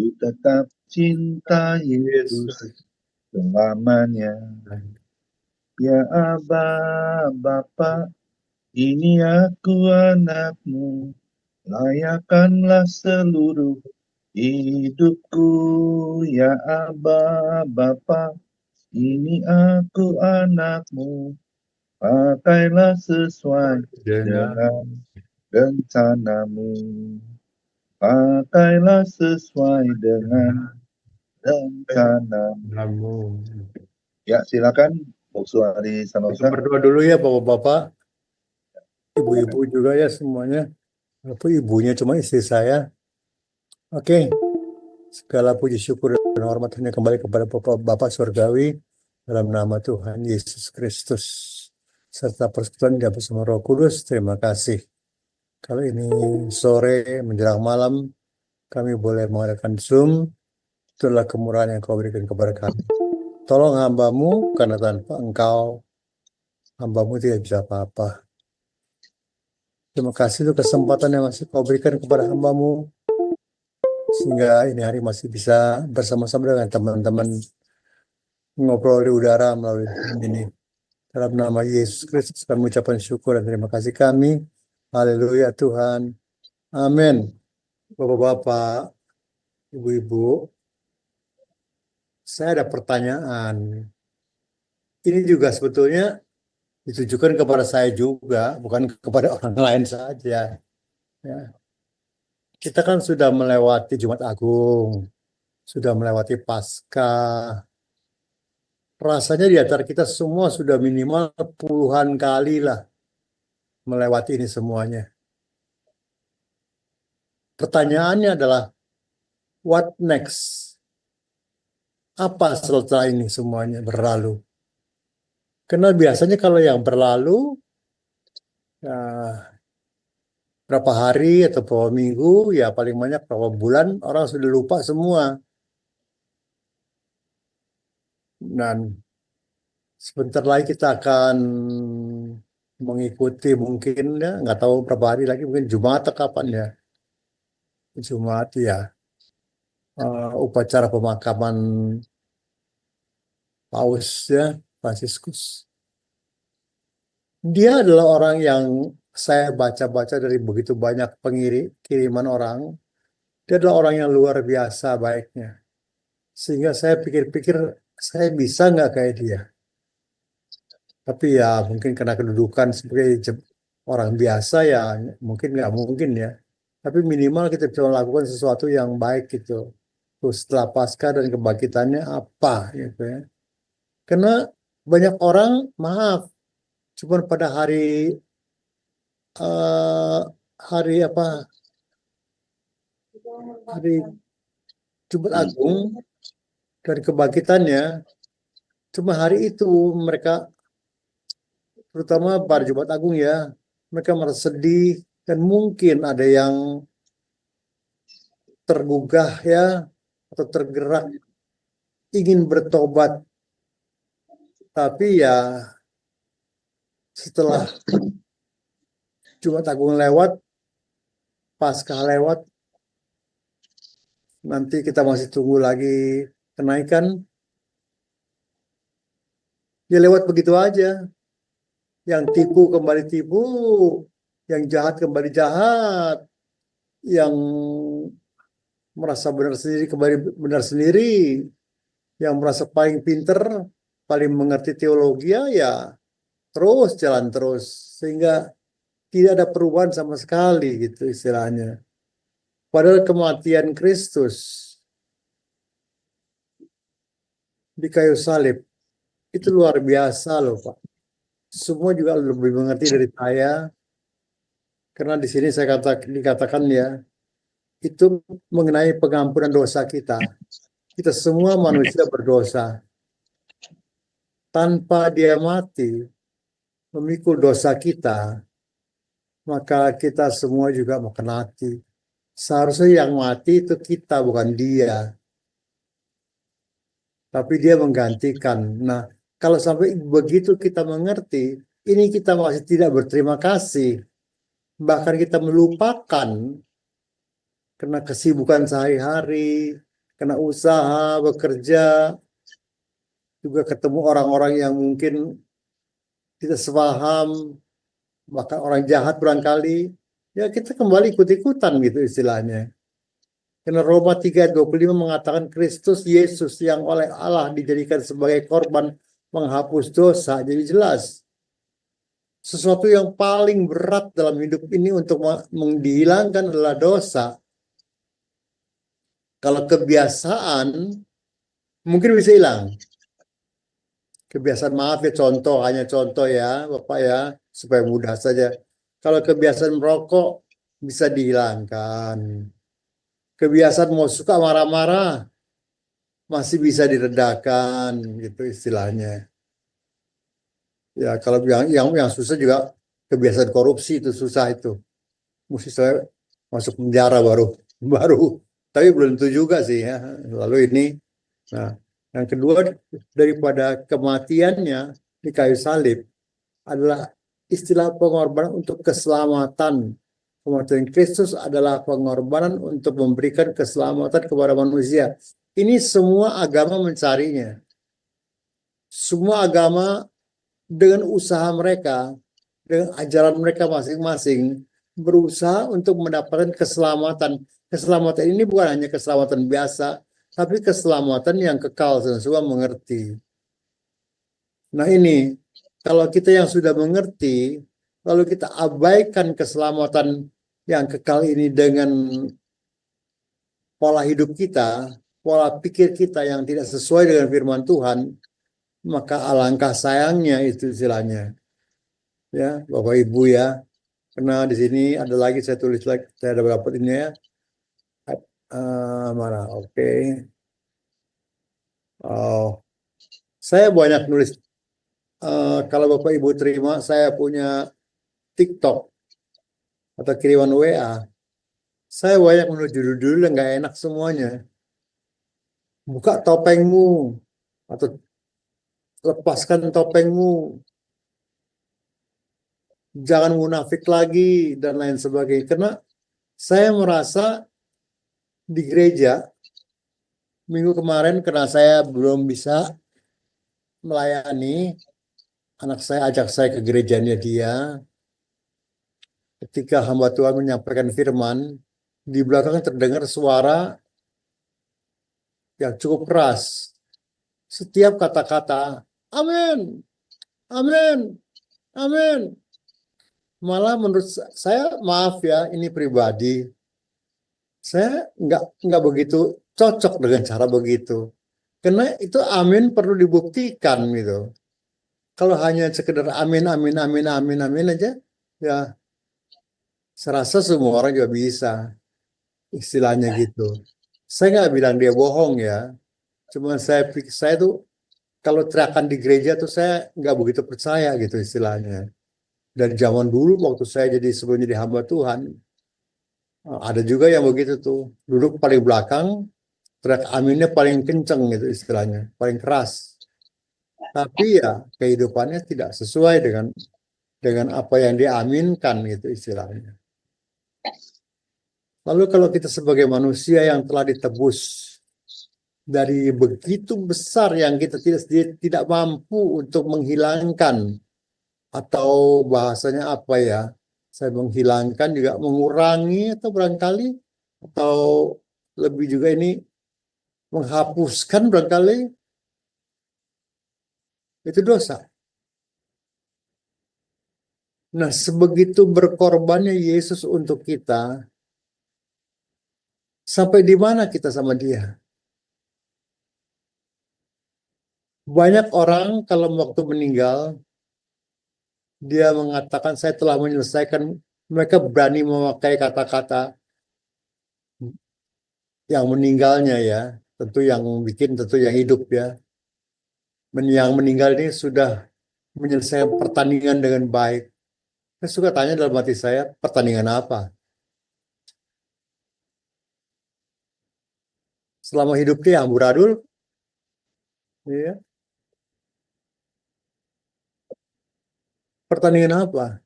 Ku tetap cinta Yesus selamanya. Ya Aba, Bapa, ini aku anakmu, layakkanlah seluruh hidupku. Ya Aba, Bapa, ini aku anakmu, pakailah sesuai dengan rencanamu. Pakailah sesuai dengan rencanamu. Ya, silakan Bu Suhari Kita Sanosa. berdoa dulu ya Bapak-bapak, ibu-ibu juga ya semuanya. Walaupun ibunya cuma istri saya. Oke, segala puji syukur dan hormat hanya kembali kepada Bapak Surgawi dalam nama Tuhan Yesus Kristus serta persekutuan dia bersama Roh Kudus. Terima kasih. Kalau ini sore menjelang malam kami boleh mengadakan Zoom. Itulah kemurahan yang kau berikan kepada kami. Tolong hambamu karena tanpa engkau hambamu tidak bisa apa-apa. Terima kasih untuk kesempatan yang masih kau berikan kepada hambamu sehingga ini hari masih bisa bersama-sama dengan teman-teman ngobrol di udara melalui Zoom ini. Dalam nama Yesus Kristus kami mengucapkan syukur dan terima kasih kami. Haleluya Tuhan. Amin. Bapak-bapak, ibu-ibu, saya ada pertanyaan. Ini juga sebetulnya ditujukan kepada saya juga, bukan kepada orang lain saja. Ya. Kita kan sudah melewati Jumat Agung, sudah melewati Paskah. Rasanya di antara kita semua sudah minimal puluhan kali lah melewati ini semuanya. Pertanyaannya adalah, what next? Apa setelah ini semuanya berlalu? Karena biasanya kalau yang berlalu, ya, berapa hari atau berapa minggu, ya paling banyak berapa bulan, orang sudah lupa semua. Dan sebentar lagi kita akan mengikuti mungkin ya, nggak tahu berapa hari lagi, mungkin Jumat atau kapan ya. Jumat ya, upacara pemakaman Paus ya, Fransiskus. Dia adalah orang yang saya baca-baca dari begitu banyak kiriman orang. Dia adalah orang yang luar biasa baiknya. Sehingga saya pikir-pikir saya bisa nggak kayak dia. Tapi ya mungkin karena kedudukan sebagai orang biasa ya mungkin nggak mungkin ya. Tapi minimal kita bisa melakukan sesuatu yang baik gitu. Terus setelah pasca dan kebangkitannya apa gitu ya. Karena banyak orang maaf cuma pada eh, hari apa hari Jumat Agung dan kebangkitannya cuma hari itu mereka terutama pada Jumat Agung ya mereka merasa sedih dan mungkin ada yang tergugah ya atau tergerak ingin bertobat tapi ya setelah Jumat Agung lewat Paskah lewat nanti kita masih tunggu lagi kenaikan ya lewat begitu aja yang tipu kembali tipu yang jahat kembali jahat yang merasa benar sendiri kembali benar sendiri yang merasa paling pinter paling mengerti teologi ya terus jalan terus sehingga tidak ada perubahan sama sekali gitu istilahnya. Padahal kematian Kristus di kayu salib itu luar biasa loh Pak. Semua juga lebih mengerti dari saya karena di sini dikatakan ya itu mengenai pengampunan dosa kita. Kita semua manusia berdosa. Tanpa dia mati memikul dosa kita, maka kita semua juga makan mati. Seharusnya yang mati itu kita, bukan dia. Tapi dia menggantikan. Nah, kalau sampai begitu kita mengerti, ini kita masih tidak berterima kasih. Bahkan kita melupakan karena kesibukan sehari-hari, kena usaha, bekerja, juga ketemu orang-orang yang mungkin tidak sepaham, bahkan orang jahat barangkali, ya kita kembali ikut-ikutan gitu istilahnya. Karena Roma 3:25 mengatakan Kristus Yesus yang oleh Allah dijadikan sebagai korban menghapus dosa. Jadi jelas, sesuatu yang paling berat dalam hidup ini untuk dihilangkan adalah dosa. Kalau kebiasaan, mungkin bisa hilang. Kebiasaan, maaf ya, contoh, hanya contoh ya Bapak ya, supaya mudah saja. Kalau kebiasaan merokok bisa dihilangkan. Kebiasaan mau suka marah-marah masih bisa diredakan gitu istilahnya. Ya kalau yang susah juga kebiasaan korupsi, itu susah itu. Mesti saya masuk penjara baru baru. Tapi belum tentu juga sih ya. Lalu ini, nah yang kedua, daripada kematiannya di kayu salib adalah istilah pengorbanan untuk keselamatan. Kematian Kristus adalah pengorbanan untuk memberikan keselamatan kepada manusia. Ini semua agama mencarinya. Semua agama dengan usaha mereka, dengan ajaran mereka masing-masing, berusaha untuk mendapatkan keselamatan. Keselamatan ini bukan hanya keselamatan biasa, tapi keselamatan yang kekal. Semua mengerti. Nah ini, kalau kita yang sudah mengerti, lalu kita abaikan keselamatan yang kekal ini dengan pola hidup kita, pola pikir kita yang tidak sesuai dengan firman Tuhan, maka alangkah sayangnya itu istilahnya. Ya, Bapak Ibu ya. Karena di sini ada lagi, saya tulis lagi, saya ada berapa ini ya. Mana? Oke. Oh, saya banyak nulis. Kalau Bapak Ibu terima, saya punya TikTok atau kiriman WA. Saya banyak menulis judul-judul yang nggak enak semuanya. Buka topengmu atau lepaskan topengmu, jangan munafik lagi dan lain sebagainya. Karena saya merasa di gereja minggu kemarin, karena saya belum bisa melayani, anak saya ajak saya ke gerejanya dia. Ketika hamba Tuhan menyampaikan firman, di belakang terdengar suara yang cukup keras. Setiap kata-kata, amin, amin, amin. Malah menurut saya, maaf ya, ini pribadi, saya nggak begitu cocok dengan cara begitu. Karena itu amin perlu dibuktikan gitu. Kalau hanya sekedar amin, amin, amin, amin, amin aja, ya saya rasa semua orang juga bisa, istilahnya gitu. Saya nggak bilang dia bohong ya, cuma saya pikir, saya tuh kalau teriakan di gereja tuh saya nggak begitu percaya gitu istilahnya. Dari zaman dulu waktu saya jadi, sebelum jadi hamba Tuhan, ada juga yang begitu tuh, duduk paling belakang, teriak aminnya paling kenceng gitu istilahnya, paling keras. Tapi ya kehidupannya tidak sesuai dengan apa yang diaminkan gitu istilahnya. Lalu kalau kita sebagai manusia yang telah ditebus dari begitu besar yang kita tidak mampu untuk menghilangkan, atau bahasanya apa ya, saya menghilangkan juga mengurangi, atau barangkali, atau lebih juga ini menghapuskan barangkali, itu dosa. Nah, sebegitu berkorbannya Yesus untuk kita, sampai di mana kita sama dia? Banyak orang kalau waktu meninggal, dia mengatakan saya telah menyelesaikan. Mereka berani memakai kata-kata yang meninggalnya ya. Tentu yang bikin, tentu yang hidup ya. Yang meninggal ini sudah menyelesaikan pertandingan dengan baik. Saya suka tanya dalam hati saya, pertandingan apa? Selama hidup dia amburadul, ya. Pertandingan apa?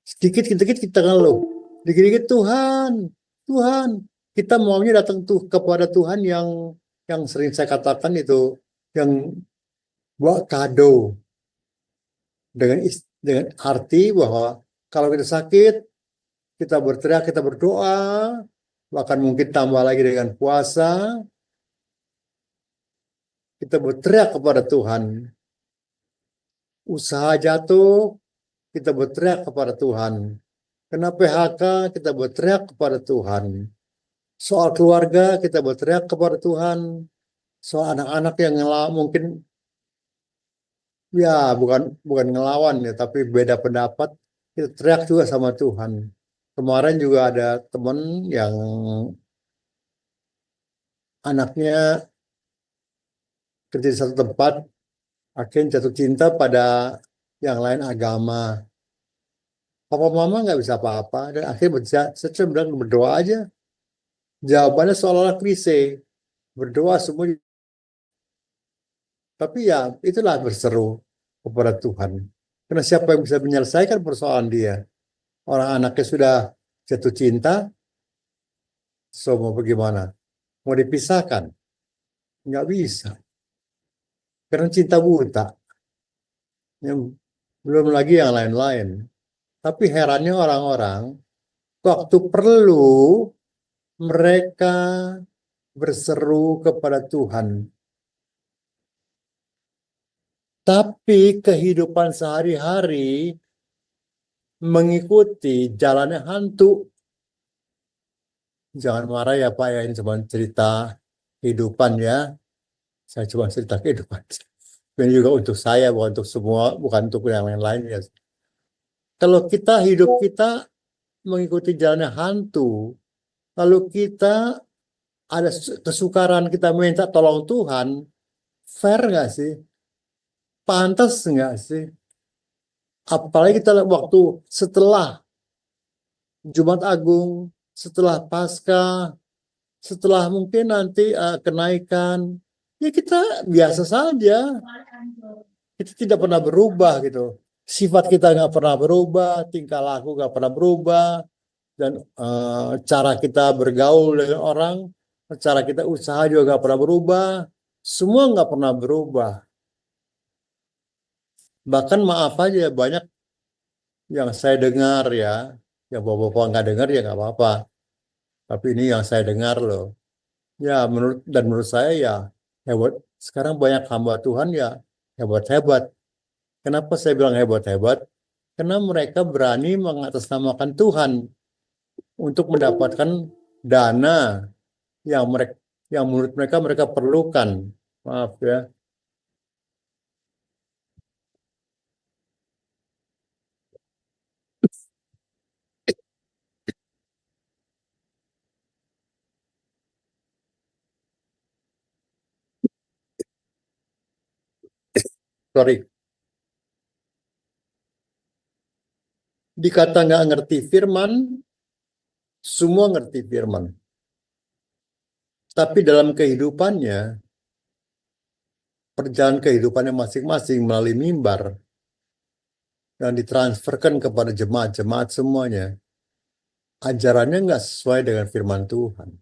Sedikit-sedikit kita ngeluh. Dikit-dikit Tuhan, Tuhan. kita maunya datang tuh kepada Tuhan yang sering saya katakan itu, yang bawa kado dengan arti bahwa kalau kita sakit, kita berteriak, kita berdoa, bahkan mungkin tambah lagi dengan puasa, kita berteriak kepada Tuhan. Usaha jatuh, kita berteriak kepada Tuhan. Kena PHK, kita berteriak kepada Tuhan. Soal keluarga, kita berteriak kepada Tuhan. Soal anak-anak yang mungkin ya bukan ngelawan ya, tapi beda pendapat, kita teriak juga sama Tuhan. Kemarin juga ada teman yang anaknya kerja di satu tempat, akhirnya jatuh cinta pada yang lain agama. Papa mama nggak bisa apa-apa, dan akhirnya saya bilang berdoa aja. Jawabannya seolah-olah klise, berdoa semua. Tapi ya itulah berseru kepada Tuhan. Karena siapa yang bisa menyelesaikan persoalan dia? Orang anaknya sudah jatuh cinta, so mau bagaimana? Mau dipisahkan? Nggak bisa. Karena cinta buta. Yang belum lagi yang lain-lain. Tapi herannya orang-orang, waktu perlu mereka berseru kepada Tuhan. Tapi kehidupan sehari-hari mengikuti jalannya hantu. Jangan marah ya Pak ya, ini cuma cerita kehidupan ya. Saya cuma cerita kehidupan. Ini juga untuk saya, bukan untuk semua, bukan untuk yang lain-lain ya. Kalau kita hidup kita mengikuti jalannya hantu, lalu kita ada kesukaran kita minta tolong Tuhan, fair nggak sih? Pantas nggak sih? Apalagi kita lihat waktu setelah Jumat Agung, setelah Paskah, setelah mungkin nanti kenaikan, ya kita biasa saja. Kita tidak pernah berubah gitu. Sifat kita nggak pernah berubah, tingkah laku nggak pernah berubah, dan cara kita bergaul dengan orang, cara kita usaha juga nggak pernah berubah. Semua nggak pernah berubah. Bahkan maaf aja banyak yang saya dengar ya bapak-bapak nggak dengar ya nggak apa-apa. Tapi ini yang saya dengar loh. Ya menurut saya ya hebat. Sekarang banyak hamba Tuhan ya hebat-hebat. Kenapa saya bilang hebat-hebat? Karena mereka berani mengatasnamakan Tuhan untuk mendapatkan dana yang mereka yang menurut mereka perlukan. Maaf ya, sorry. Dikata nggak ngerti firman, semua ngerti firman. Tapi dalam kehidupannya, perjalanan kehidupannya masing-masing melalui mimbar yang ditransferkan kepada jemaat-jemaat semuanya, ajarannya nggak sesuai dengan firman Tuhan.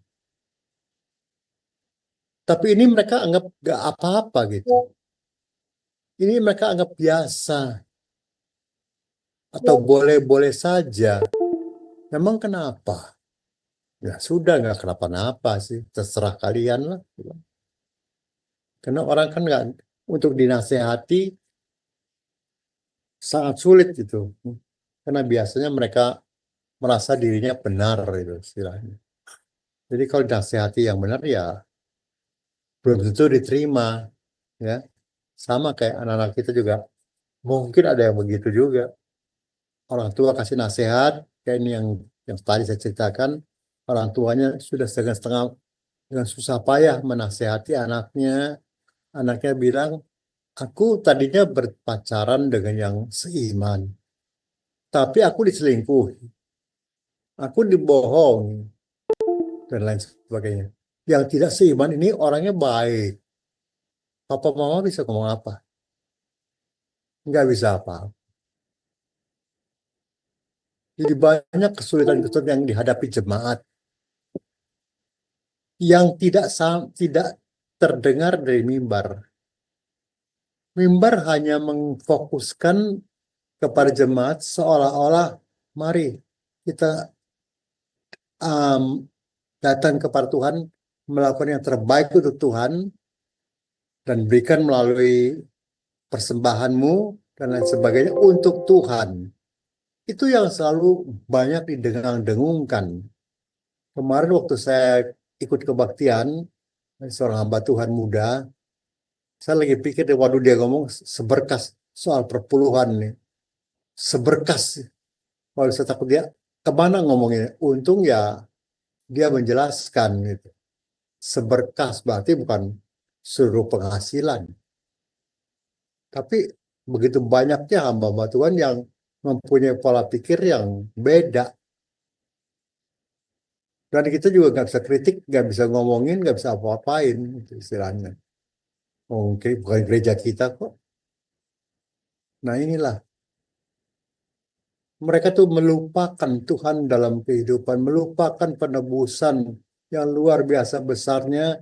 Tapi ini mereka anggap nggak apa-apa gitu. Ini mereka anggap biasa atau boleh-boleh saja. Memang kenapa? Ya sudah nggak kenapa-napa sih, terserah kalian lah. Karena orang kan nggak untuk dinasehati sangat sulit gitu. Karena biasanya mereka merasa dirinya benar itu istilahnya. Jadi kalau dinasehati yang benar ya belum tentu diterima ya. Sama kayak anak-anak kita juga mungkin ada yang begitu juga. Orang tua kasih nasihat kayak ini yang tadi saya ceritakan, orang tuanya sudah setengah-setengah dengan susah payah menasehati anaknya. Anaknya bilang, aku tadinya berpacaran dengan yang seiman, tapi aku diselingkuhi, aku dibohongi, dan lain sebagainya. Yang tidak seiman ini orangnya baik. Papa mama bisa ngomong apa? Nggak bisa apa. Jadi banyak kesulitan-kesulitan yang dihadapi jemaat. yang tidak terdengar dari mimbar. Mimbar hanya memfokuskan kepada jemaat seolah-olah mari kita datang kepada Tuhan, melakukan yang terbaik untuk Tuhan, dan berikan melalui persembahanmu dan lain sebagainya untuk Tuhan. Itu yang selalu banyak didengung-dengungkan. Kemarin waktu saya ikut kebaktian, seorang hamba Tuhan muda, saya lagi pikir, waduh dia ngomong seberkas soal perpuluhan nih. Seberkas. Kalau saya takut dia kemana ngomongnya. Untung ya dia menjelaskan gitu. Seberkas berarti bukan seluruh penghasilan. Tapi begitu banyaknya hamba-hamba Tuhan yang mempunyai pola pikir yang beda. Dan kita juga nggak bisa kritik, nggak bisa ngomongin, nggak bisa apa-apain, gitu istilahnya. Mungkin bukan gereja kita kok. Nah inilah, mereka tuh melupakan Tuhan dalam kehidupan, melupakan penebusan yang luar biasa besarnya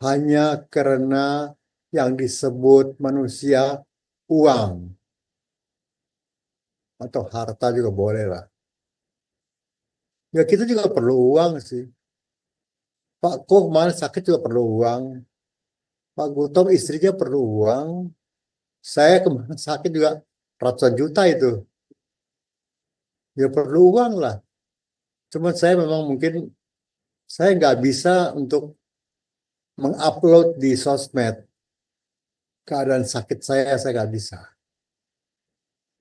hanya karena yang disebut manusia uang. Atau harta juga boleh lah. Ya kita juga perlu uang sih. Pak Koh kemarin sakit juga perlu uang. Pak Gutом istrinya perlu uang. Saya kemarin sakit juga ratusan juta itu. Ya perlu uang lah. Cuma saya memang mungkin saya nggak bisa untuk mengupload di sosmed keadaan sakit saya nggak bisa.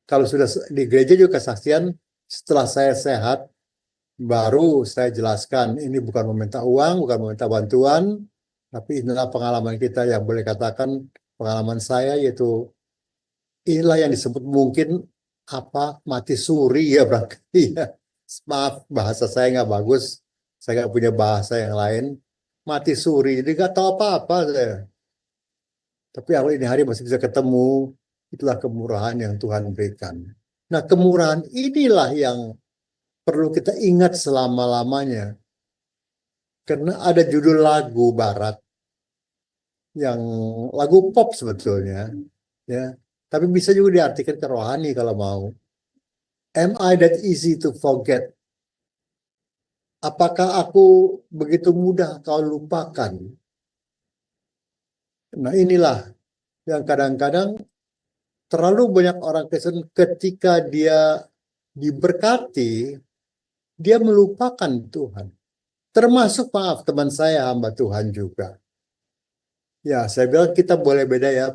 Kalau sudah di gereja juga kesaksian, setelah saya sehat, baru saya jelaskan ini bukan meminta uang, bukan meminta bantuan, tapi inilah pengalaman kita yang boleh katakan pengalaman saya, yaitu inilah yang disebut mungkin apa mati suri ya berarti ya. Maaf bahasa saya nggak bagus, saya nggak punya bahasa yang lain. Mati suri, jadi nggak tahu apa-apa saya. Tapi aku ini hari masih bisa ketemu, itulah kemurahan yang Tuhan berikan. Nah kemurahan inilah yang perlu kita ingat selama-lamanya. Karena ada judul lagu barat yang lagu pop sebetulnya, ya. Tapi bisa juga diartikan ke rohani kalau mau. Am I that easy to forget? Apakah aku begitu mudah kau lupakan? Nah inilah yang kadang-kadang terlalu banyak orang Kristen ketika dia diberkati, dia melupakan Tuhan. Termasuk maaf teman saya hamba Tuhan juga. Ya, saya bilang kita boleh beda ya,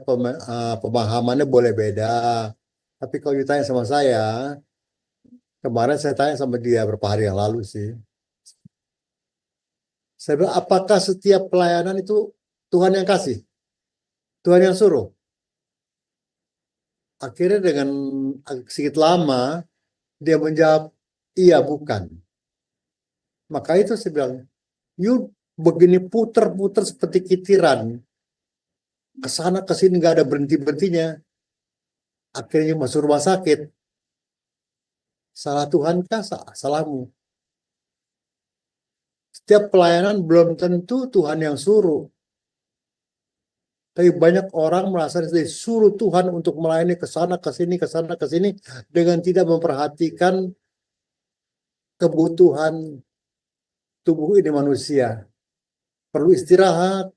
pemahamannya boleh beda. Tapi kalau ditanya sama saya, kemarin saya tanya sama dia beberapa hari yang lalu sih. Saya bilang, apakah setiap pelayanan itu Tuhan yang kasih? Tuhan yang suruh? Akhirnya dengan sedikit lama, dia menjawab, iya bukan. Maka itu saya bilang, you begini puter-puter seperti kitiran. Kesana kesini nggak ada berhenti-berhentinya. Akhirnya masuk rumah sakit. Salah Tuhan kah? Salahmu. Setiap pelayanan belum tentu Tuhan yang suruh. Tapi banyak orang merasa disuruh Tuhan untuk melayani ke sana, ke sini, dengan tidak memperhatikan kebutuhan tubuh ini manusia. Perlu istirahat,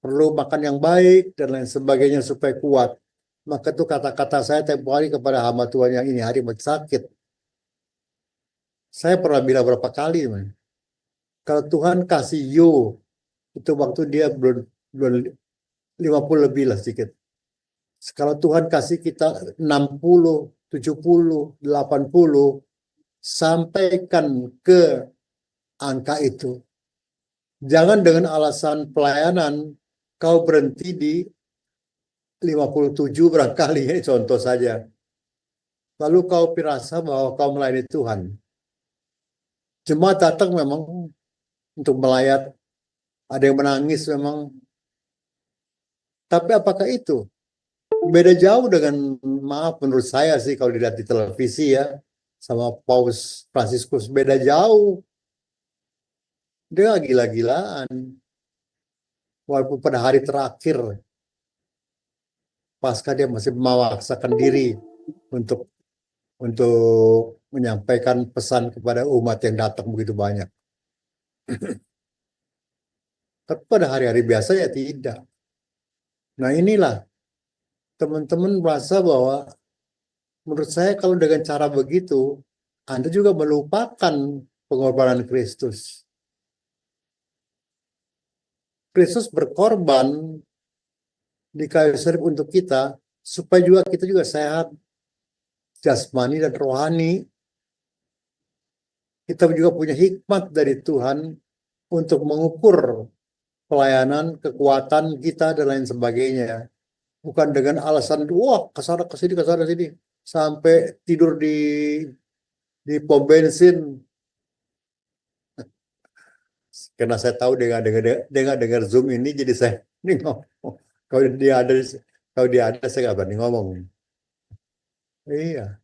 perlu makan yang baik, dan lain sebagainya supaya kuat. Maka itu kata-kata saya tempoh hari kepada hamba Tuhan yang ini hari masih sakit. Saya pernah bilang berapa kali, man. Kalau Tuhan kasih you, itu waktu dia belum 50 lebih lah sedikit. Kalau Tuhan kasih kita 60, 70, 80, sampaikan ke angka itu. Jangan dengan alasan pelayanan kau berhenti di 57 barangkali, ini contoh saja. Lalu kau pirasa bahwa kau melayani Tuhan. Jemaat datang memang untuk melayat, ada yang menangis memang. Tapi apakah itu? Beda jauh dengan, maaf menurut saya sih kalau dilihat di televisi ya, sama Paus Fransiskus beda jauh. Dia nggak gila-gilaan. Walaupun pada hari terakhir, pasca dia masih memaksakan diri untuk menyampaikan pesan kepada umat yang datang begitu banyak. Tapi pada hari-hari biasa ya tidak. Nah inilah teman-teman merasa bahwa menurut saya kalau dengan cara begitu, Anda juga melupakan pengorbanan Kristus. Kristus berkorban di kayu salib untuk kita, supaya juga kita juga sehat, jasmani dan rohani. Kita juga punya hikmat dari Tuhan untuk mengukur pelayanan, kekuatan kita, dan lain sebagainya. Bukan dengan alasan, wah kesana kesini, sampai tidur di pom bensin. Karena saya tahu dengan dengar Zoom ini, jadi saya ini ngomong. Kalau dia ada, saya nggak berani ngomong. Iya.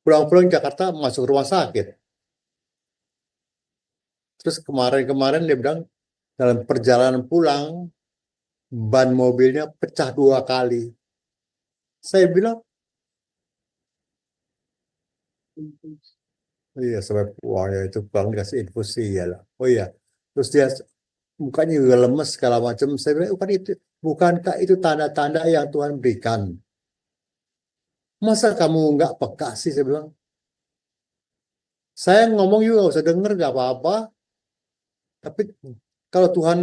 Pulang-pulang Jakarta masuk rumah sakit. Terus kemarin dia bilang dalam perjalanan pulang ban mobilnya pecah 2 kali. Saya bilang, iya sampai wah ya itu pulang dikasih infusi ya lah. Oh iya. Terus dia mukanya juga lemes segala macam. Saya bilang, bukankah itu tanda-tanda yang Tuhan berikan? Masa kamu nggak peka sih? Saya bilang. Saya ngomong juga nggak usah denger, nggak apa-apa. Tapi kalau Tuhan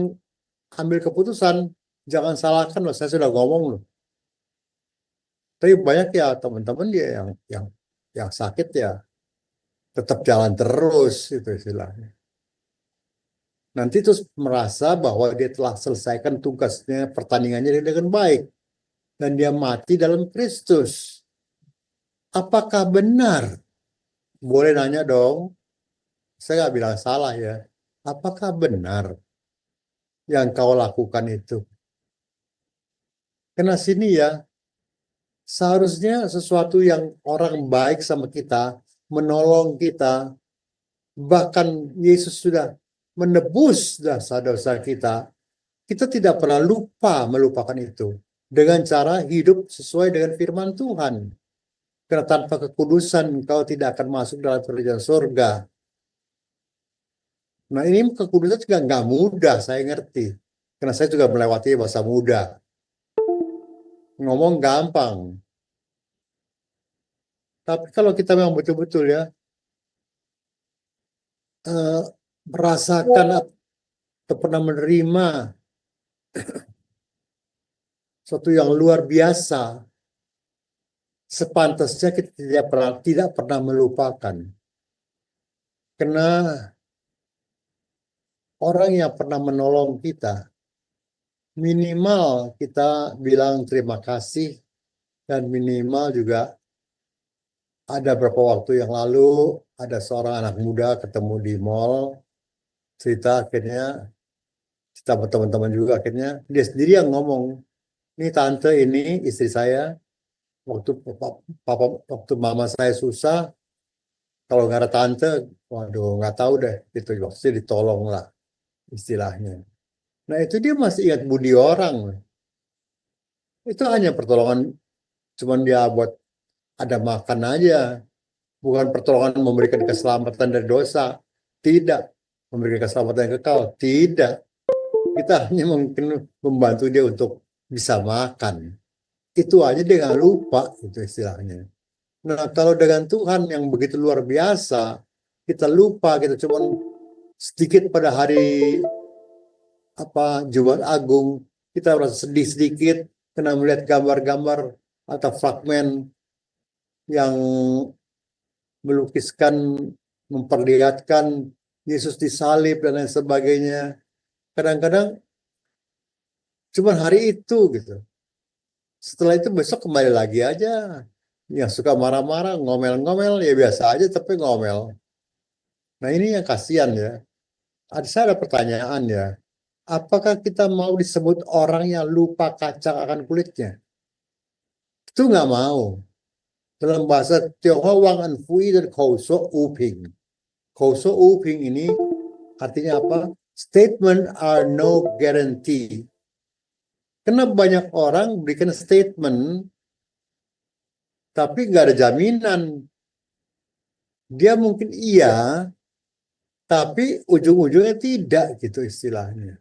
ambil keputusan, jangan salahkan loh. Saya sudah ngomong loh. Tapi banyak ya teman-teman dia yang sakit ya tetap jalan terus itu istilahnya. Nanti terus merasa bahwa dia telah selesaikan tugasnya, pertandingannya dengan baik, dan dia mati dalam Kristus. Apakah benar? Boleh nanya dong. Saya nggak bilang salah ya. Apakah benar yang kau lakukan itu? Karena sini ya, seharusnya sesuatu yang orang baik sama kita, menolong kita, bahkan Yesus sudah menebus dosa-dosa kita, kita tidak pernah lupa melupakan itu dengan cara hidup sesuai dengan firman Tuhan. Karena tanpa kekudusan kau tidak akan masuk dalam kerajaan surga. Nah ini kekudusan juga nggak mudah, saya ngerti. Karena saya juga melewati masa muda. Ngomong gampang. Tapi kalau kita memang betul-betul ya, merasakan atau pernah menerima sesuatu yang luar biasa, sepantasnya kita tidak pernah melupakan. Karena orang yang pernah menolong kita, minimal kita bilang terima kasih, dan minimal juga ada beberapa waktu yang lalu ada seorang anak muda ketemu di mall, cerita akhirnya kita teman-teman juga akhirnya dia sendiri yang ngomong, ini tante ini istri saya waktu mama saya susah, kalau nggak ada tante, waduh nggak tahu deh itu maksudnya ditolong lah istilahnya. Nah itu dia masih ingat budi orang, itu hanya pertolongan, cuman dia buat ada makan aja, bukan pertolongan memberikan keselamatan dari dosa, tidak, memberikan keselamatan yang kekal, tidak. Kita hanya mungkin membantu dia untuk bisa makan. Itu aja dia nggak lupa, itu istilahnya. Nah, kalau dengan Tuhan yang begitu luar biasa, kita lupa, kita cuma sedikit pada hari Jumat Agung, kita merasa sedih sedikit karena melihat gambar-gambar atau fragmen yang melukiskan, memperlihatkan Yesus disalib dan lain sebagainya. Kadang-kadang cuma hari itu gitu. Setelah itu besok kembali lagi aja. Yang suka marah-marah, ngomel-ngomel, ya biasa aja tapi ngomel. Nah ini yang kasihan ya. Saya ada pertanyaan ya. Apakah kita mau disebut orang yang lupa kacang akan kulitnya? Itu nggak mau. Dalam bahasa Tionghoa, Wang An Fui dan Kouso Uping. Kouso Uping ini Artinya apa? Statement are no guarantee. Karena banyak orang berikan statement, tapi nggak ada jaminan. Dia mungkin iya, tapi ujung-ujungnya tidak gitu istilahnya.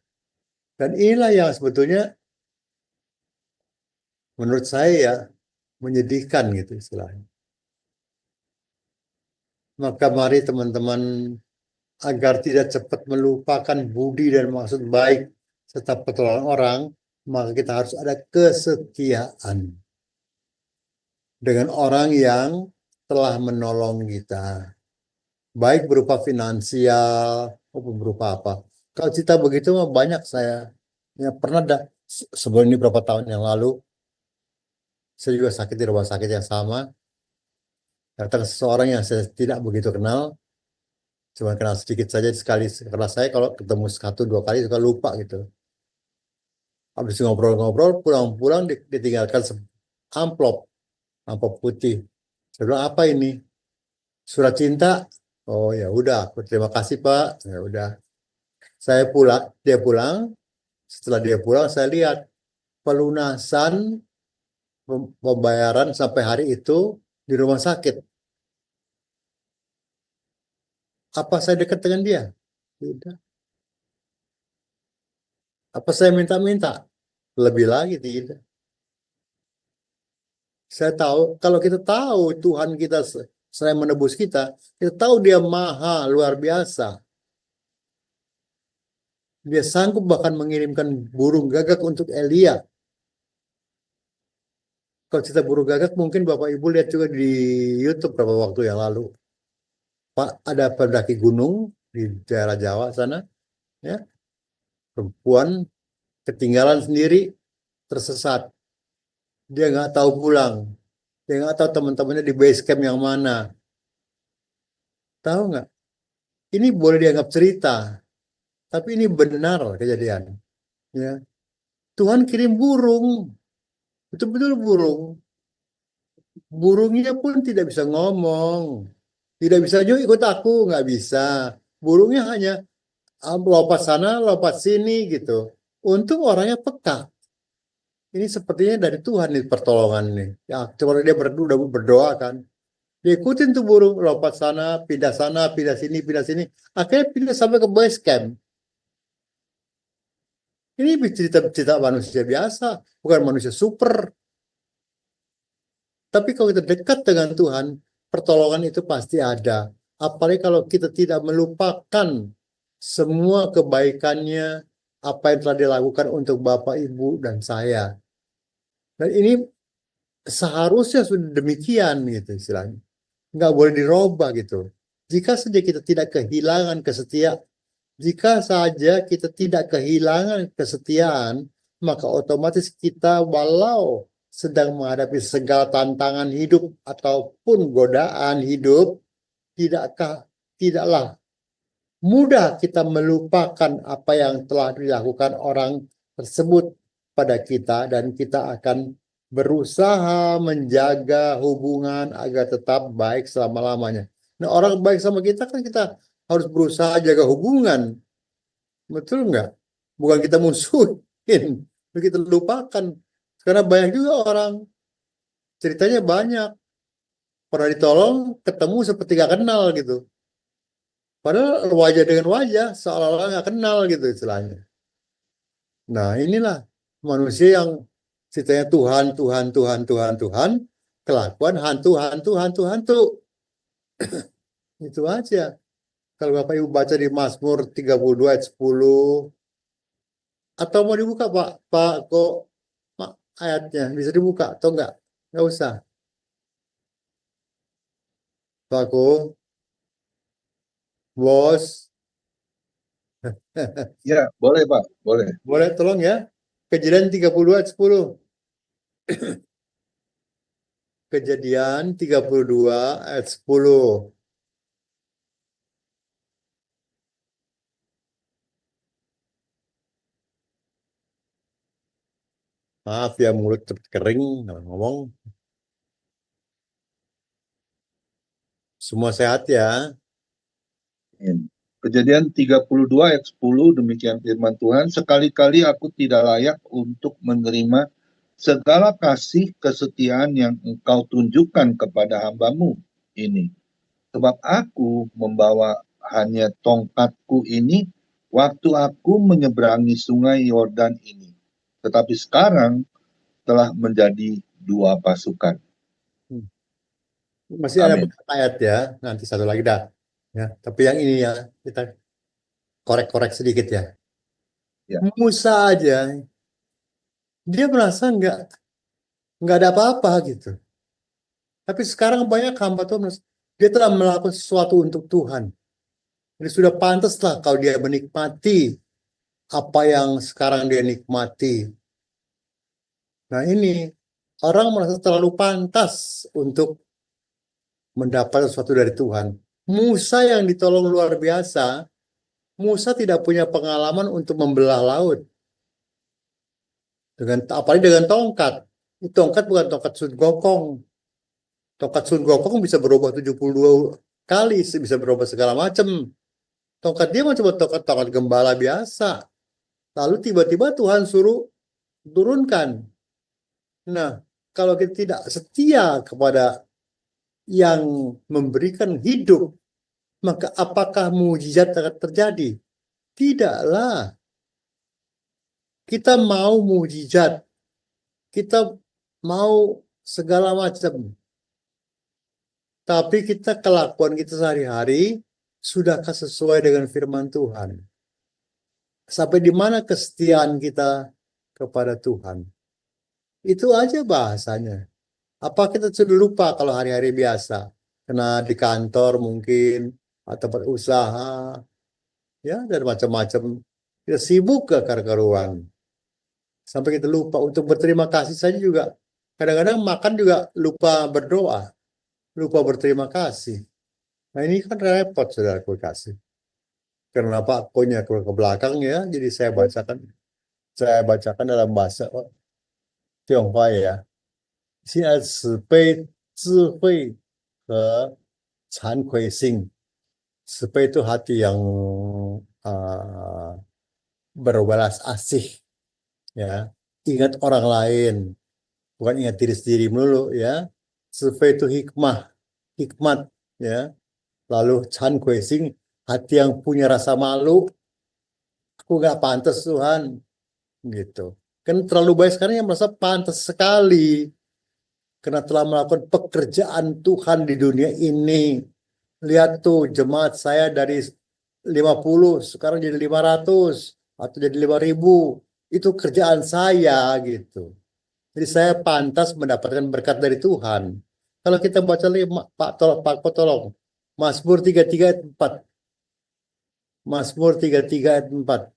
Dan inilah yang sebetulnya menurut saya ya menyedihkan gitu istilahnya. Maka mari teman-teman agar tidak cepat melupakan budi dan maksud baik serta pertolongan orang, maka kita harus ada kesetiaan dengan orang yang telah menolong kita, baik berupa finansial maupun berupa apa. Kalau cerita begitu mah banyak saya. Ya pernah sebelum ini beberapa tahun yang lalu, saya juga sakit di rumah sakit yang sama. Datang seseorang yang saya tidak begitu kenal, cuma kenal sedikit saja sekali. Karena saya kalau ketemu satu dua kali suka lupa gitu. Habis ngobrol-ngobrol, pulang-pulang ditinggalkan amplop, amplop putih. Saya bilang apa ini? Surat cinta? Oh ya udah, aku terima kasih Pak. Ya udah. Saya pulang, dia pulang. Setelah dia pulang, saya lihat pelunasan pembayaran sampai hari itu di rumah sakit. Apa saya dekat dengan dia? Tidak. Apa saya minta-minta? Lebih lagi tidak. Saya tahu, kalau kita tahu Tuhan kita selain menebus kita tahu dia maha luar biasa. Dia sanggup bahkan mengirimkan burung gagak untuk Elia. Kalau cerita burung gagak mungkin Bapak Ibu lihat juga di YouTube beberapa waktu yang lalu. Pak, ada pendaki gunung di daerah Jawa sana, ya, perempuan ketinggalan sendiri, tersesat. Dia nggak tahu pulang. Dia nggak tahu teman-temannya di base camp yang mana. Tahu nggak? Ini boleh dianggap cerita, tapi ini benar kejadian. Ya, Tuhan kirim burung, betul-betul burung. Burungnya pun tidak bisa ngomong, tidak bisa juga ikut aku, nggak bisa. Burungnya hanya lompat sana, lompat sini gitu. Untung orangnya peka. Ini sepertinya dari Tuhan nih pertolongan nih. Ya, coba dia berdoa kan. Diikutin tuh burung, lompat sana, pindah sini. Akhirnya pindah sampai ke base camp. Ini cerita-cerita manusia biasa, bukan manusia super. Tapi kalau kita dekat dengan Tuhan, pertolongan itu pasti ada. Apalagi kalau kita tidak melupakan semua kebaikannya, apa yang telah dilakukan untuk Bapak, Ibu, dan saya. Dan ini seharusnya sudah demikian gitu istilahnya. Nggak boleh dirubah gitu. Jika saja kita tidak kehilangan kesetiaan, jika saja kita tidak kehilangan kesetiaan, maka otomatis kita walau sedang menghadapi segala tantangan hidup ataupun godaan hidup, tidaklah mudah kita melupakan apa yang telah dilakukan orang tersebut pada kita dan kita akan berusaha menjaga hubungan agar tetap baik selama-lamanya. Nah, orang baik sama kita kan kita harus berusaha jaga hubungan. Betul nggak? Bukan kita musuhin, kita lupakan. Karena banyak juga orang, ceritanya banyak. Pernah ditolong, ketemu seperti gak kenal gitu. Padahal wajah dengan wajah, seolah-olah gak kenal gitu istilahnya. Nah inilah manusia yang ceritanya Tuhan, Tuhan, Tuhan, Tuhan, Tuhan, kelakuan hantu, hantu, hantu, hantu. Itu aja. Kalau Bapak Ibu baca di Mazmur 32 ayat 10, atau mau dibuka Pak? Pak kok ayatnya bisa dibuka atau enggak? Enggak usah. Pak kok, bos. Ya, boleh Pak, boleh. Boleh tolong ya. Kejadian 32 ayat 10. Kejadian 32 ayat 10. Maaf ya mulut kering ngomong. Semua sehat ya. Amin. Kejadian 32 ayat 10, demikian firman Tuhan, sekali-kali aku tidak layak untuk menerima segala kasih kesetiaan yang engkau tunjukkan kepada hambamu ini. Sebab aku membawa hanya tongkatku ini waktu aku menyeberangi sungai Yordan ini. Tetapi sekarang telah menjadi 2 pasukan. Masih ada Amin. beberapa ayat ya, nanti satu lagi dah. Ya, tapi yang ini ya kita korek-korek sedikit ya. Ya. Musa aja, dia merasa nggak ada apa-apa gitu. Tapi sekarang banyak hamba Tuhan, dia telah melakukan sesuatu untuk Tuhan. Jadi sudah pantaslah kalau dia menikmati apa yang sekarang dia nikmati. Nah ini orang merasa terlalu pantas untuk mendapat sesuatu dari Tuhan. Musa yang ditolong luar biasa, Musa tidak punya pengalaman untuk membelah laut. Apalagi dengan tongkat. Itu tongkat bukan tongkat Sun Gokong. Tongkat Sun Gokong bisa berubah 72 kali, bisa berubah segala macam. Tongkat dia cuma tongkat gembala biasa. Lalu tiba-tiba Tuhan suruh turunkan. Nah, kalau kita tidak setia kepada yang memberikan hidup, maka apakah mujizat akan terjadi? Tidaklah. Kita mau mujizat, kita mau segala macam. Tapi kita kelakuan kita sehari-hari sudahkah sesuai dengan firman Tuhan? Sampai di mana kesetiaan kita kepada Tuhan? Itu aja bahasanya. Apa kita sudah lupa kalau hari-hari biasa? Kena di kantor mungkin, atau tempat usaha, ya, dan macam-macam. Kita sibuk ke karuan. Sampai kita lupa untuk berterima kasih saja juga. Kadang-kadang makan juga lupa berdoa, lupa berterima kasih. Nah ini kan repot, saudaraku kasih. Kenapa akunya ke belakang ya? Jadi saya bacakan dalam bahasa Tionghoa ya. 现在慈悲、智慧和惭愧心。慈悲itu hati yang uh, berwelas asih, ya. Ingat orang lain, bukan ingat diri sendiri melulu, ya. 慈悲itu hikmah, hikmat, ya. Lalu惭愧心, hati yang punya rasa malu. Aku nggak pantas Tuhan, gitu. Kan terlalu banyak sekarang yang merasa pantas sekali karena telah melakukan pekerjaan Tuhan di dunia ini. Lihat tuh jemaat saya dari 50 sekarang jadi 500 atau jadi 5.000. Itu kerjaan saya gitu. Jadi saya pantas mendapatkan berkat dari Tuhan. Kalau kita baca Pak tolong. Mazmur 33 ayat 4. Mazmur 33 ayat 4.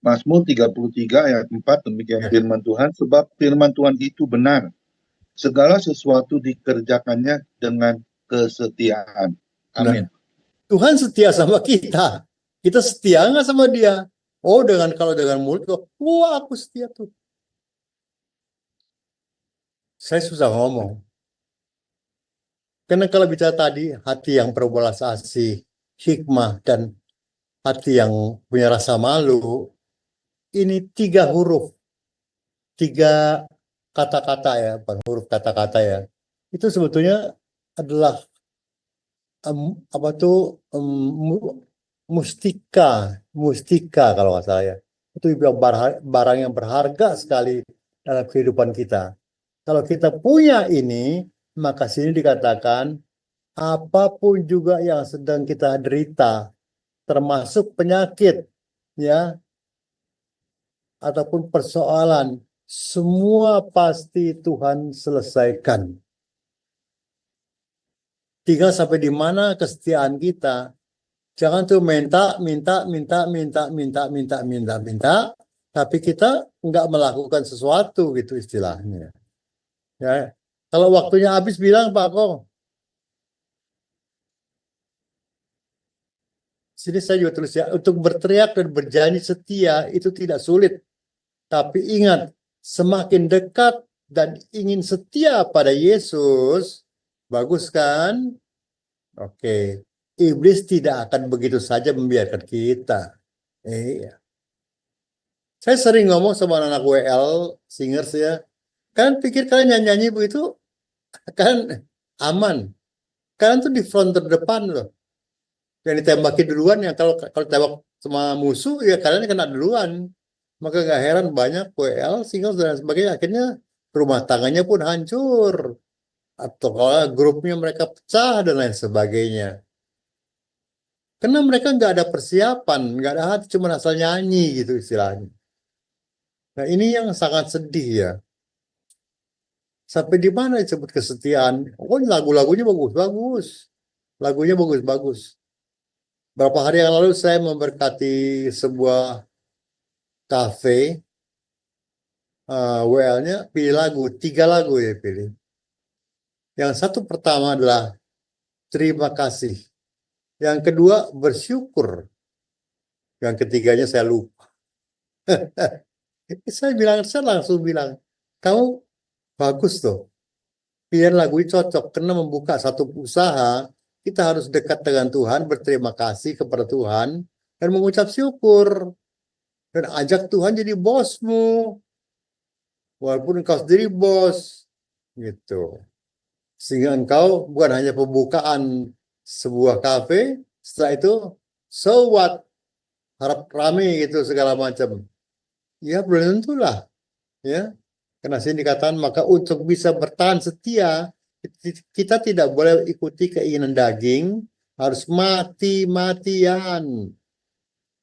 Mazmur 33 ayat 4, demikian Ya. firman Tuhan, sebab firman Tuhan itu benar. Segala sesuatu dikerjakannya dengan kesetiaan. Nah, Amin. Tuhan setia sama kita. Kita setia nggak sama dia? Oh, kalau dengan mulut kok, wah aku setia tuh. Saya susah ngomong. Karena kalau bicara tadi, hati yang berbelas asih, hikmah, dan hati yang punya rasa malu, ini 3 huruf, 3 kata-kata ya, bukan huruf kata-kata ya. Itu sebetulnya adalah apa tuh mustika, mustika kalau nggak salah ya. Itu barang yang berharga sekali dalam kehidupan kita. Kalau kita punya ini, maka sini dikatakan apapun juga yang sedang kita derita, termasuk penyakit, ya, ataupun persoalan, semua pasti Tuhan selesaikan. Tinggal sampai di mana kesetiaan kita. Jangan tuh minta, minta, minta, minta, minta, minta, minta, minta, tapi kita nggak melakukan sesuatu gitu istilahnya. Ya, kalau waktunya habis bilang Pak Kong, sini saya juga tulis ya, untuk berteriak dan berjanji setia itu tidak sulit. Tapi ingat, semakin dekat dan ingin setia pada Yesus, bagus kan? Oke, iblis tidak akan begitu saja membiarkan kita. Iya. Saya sering ngomong sama anak WL, singers ya, kalian pikir kalian nyanyi-nyanyi begitu, kalian aman. Kalian tuh di front terdepan loh. Yang ditembaki duluan, yang kalau tembak sama musuh, ya kalian kena duluan. Maka gak heran banyak WL, singles dan sebagainya, akhirnya rumah tangganya pun hancur. Atau kalau grupnya mereka pecah dan lain sebagainya. Karena mereka nggak ada persiapan, nggak ada hati, cuma asal nyanyi gitu istilahnya. Nah ini yang sangat sedih ya. Sampai di mana disebut kesetiaan? Oh lagu-lagunya bagus-bagus. Lagunya bagus-bagus. Berapa hari yang lalu saya memberkati sebuah kafe. WL-nya pilih lagu, 3 lagu ya pilih. Yang satu pertama adalah terima kasih. Yang kedua bersyukur. Yang ketiganya saya lupa. Saya langsung bilang, kamu bagus tuh. Pilihan lagu ini cocok karena membuka satu usaha. Kita harus dekat dengan Tuhan, berterima kasih kepada Tuhan, dan mengucap syukur. Dan ajak Tuhan jadi bosmu. Walaupun engkau sendiri bos. Gitu. Sehingga engkau bukan hanya pembukaan sebuah kafe, setelah itu, so what? Harap rame gitu segala macam. Ya belum tentulah. Ya. Karena sini dikatakan, maka untuk bisa bertahan setia, kita tidak boleh ikuti keinginan daging, harus mati-matian.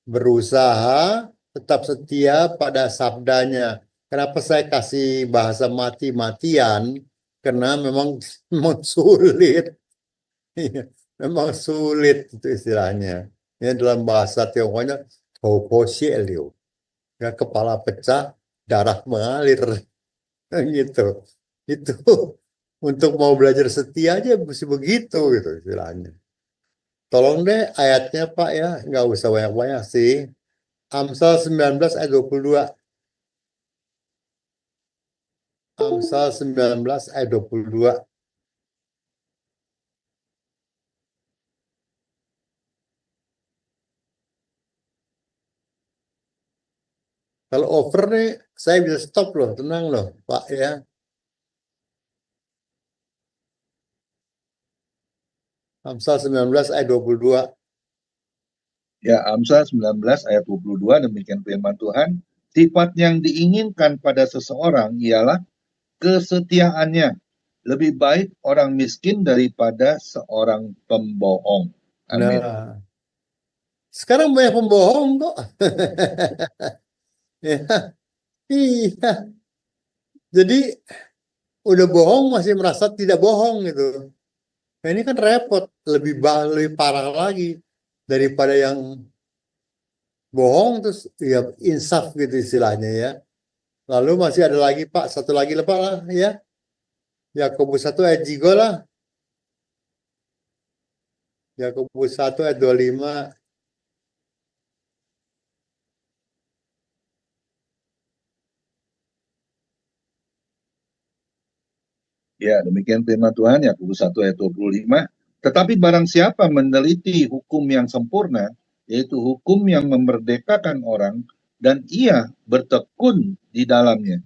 Berusaha tetap setia pada sabdanya. Kenapa saya kasih bahasa mati-matian? Karena memang sulit. Iya, memang sulit itu istilahnya. Ya, dalam bahasa Tiongkoknya, topo liu. Ya, kepala pecah, darah mengalir. Gitu. Itu untuk mau belajar setia aja mesti begitu gitu istilahnya. Tolong deh ayatnya Pak ya, nggak usah banyak-banyak sih. Amsal 19 ayat 22. Amsal 19 ayat 22. Kalau over nih, saya bisa stop loh, tenang loh, Pak ya. Amsal 19 ayat 22. Ya, Amsal 19 ayat 22, demikian firman Tuhan. Sifat yang diinginkan pada seseorang ialah kesetiaannya. Lebih baik orang miskin daripada seorang pembohong. Amin. Nah, sekarang banyak pembohong kok. Ya, iya. Jadi udah bohong masih merasa tidak bohong gitu. Nah, ini kan repot, lebih parah lagi daripada yang bohong terus ya insaf gitu istilahnya ya. Lalu masih ada lagi Pak, satu lagi lepas lah ya. Yakobus 1 ayat 3 lah. Yakobus 1 ayat 25. Ya, demikian firman Tuhan, Yakobus 1 ayat 25. Tetapi barang siapa meneliti hukum yang sempurna, yaitu hukum yang memerdekakan orang, dan ia bertekun di dalamnya.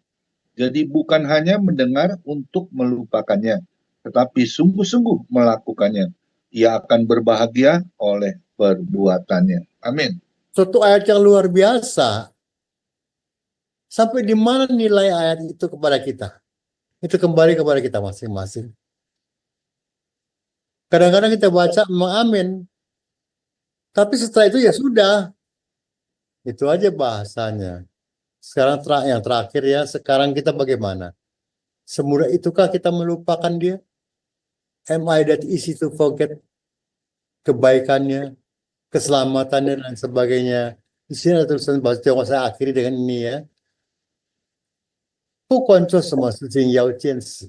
Jadi bukan hanya mendengar untuk melupakannya, tetapi sungguh-sungguh melakukannya. Ia akan berbahagia oleh perbuatannya. Amin. Suatu ayat yang luar biasa. Sampai di mana nilai ayat itu kepada kita? Itu kembali kepada kita masing-masing. Kadang-kadang kita baca memang amin. Tapi setelah itu ya sudah. Itu aja bahasanya. Sekarang yang terakhir ya, sekarang kita bagaimana? Semudah itukah kita melupakan dia? Am I that easy to forget kebaikannya, keselamatannya dan sebagainya? Di sini ada tulisan bahasa Tiongkok, saya akhiri dengan ini ya. 不管做什么事情要坚持.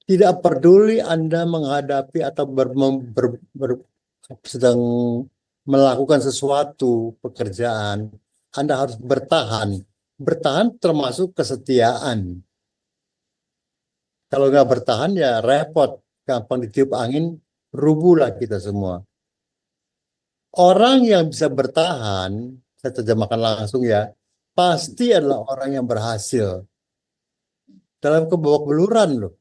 Tidak peduli Anda menghadapi atau sedang melakukan sesuatu pekerjaan, Anda harus bertahan. Bertahan termasuk kesetiaan. Kalau nggak bertahan ya repot, gampang ditiup angin, rubuhlah kita semua. Orang yang bisa bertahan, saya terjemahkan langsung ya, pasti adalah orang yang berhasil dalam kebawak beluran loh.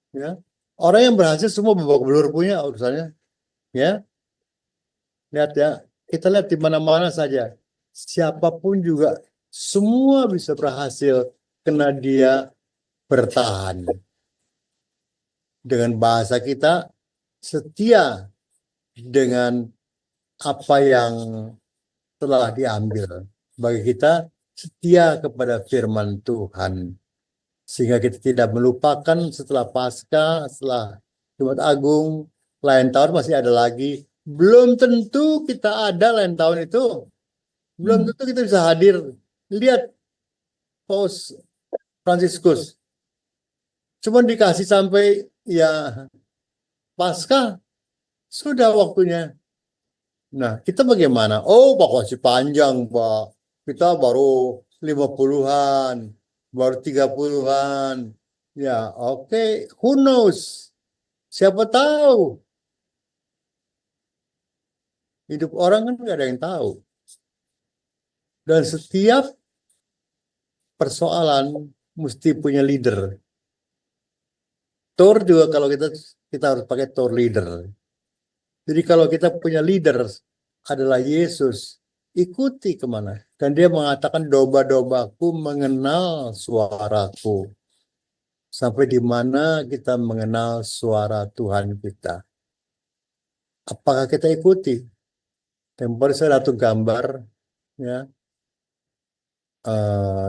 Ya, orang yang berhasil semua babak belur punya urusannya. Ya, lihat ya, kita lihat di mana-mana saja. Siapapun juga, semua bisa berhasil karena dia bertahan. Dengan bahasa kita, setia dengan apa yang telah diambil. Bagi kita, setia kepada firman Tuhan. Sehingga kita tidak melupakan setelah Paskah, setelah Jumat Agung, lain tahun masih ada lagi. Belum tentu kita ada lain tahun itu. Belum tentu kita bisa hadir. Lihat Paus Fransiskus. Cuma dikasih sampai ya Paskah, sudah waktunya. Nah, kita bagaimana? Oh, Pak, masih panjang, Pak. Kita baru 50-an, baru 30-an. Ya, oke. Who knows? Siapa tahu? Hidup orang kan nggak ada yang tahu. Dan setiap persoalan mesti punya leader. Tour juga kalau kita harus pakai tour leader. Jadi kalau kita punya leader adalah Yesus, ikuti kemana. Dan dia mengatakan domba-dombaku mengenal suaraku. Sampai di mana kita mengenal suara Tuhan kita. Apakah kita ikuti? Tempat saya satu gambar ya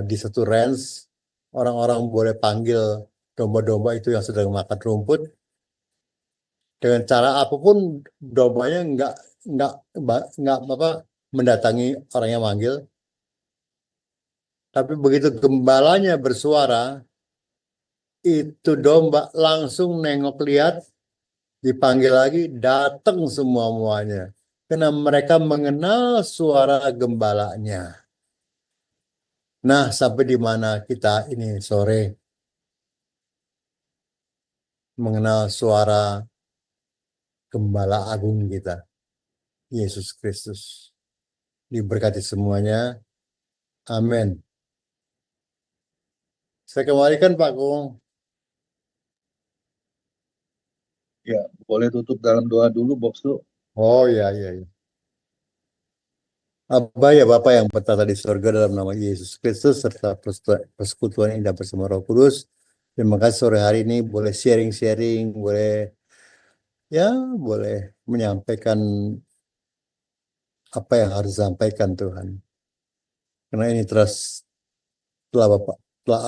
di satu range orang-orang boleh panggil domba-domba itu yang sedang makan rumput dengan cara apapun dombanya nggak apa mendatangi orang yang manggil, tapi begitu gembalanya bersuara itu domba langsung nengok lihat, dipanggil lagi datang semua-muanya karena mereka mengenal suara gembalanya. Nah, sampai di mana kita ini sore mengenal suara Gembala Agung kita, Yesus Kristus. Diberkati semuanya. Amin. Saya kembalikan Pak Kung. Ya, boleh tutup dalam doa dulu, Boksu. Oh ya, ya, ya. Abah ya Bapak yang bertata di surga dalam nama Yesus Kristus serta persekutuan indah bersama Roh Kudus. Terima kasih sore hari ini boleh sharing-sharing, boleh menyampaikan apa yang harus disampaikan Tuhan. Karena ini terus telah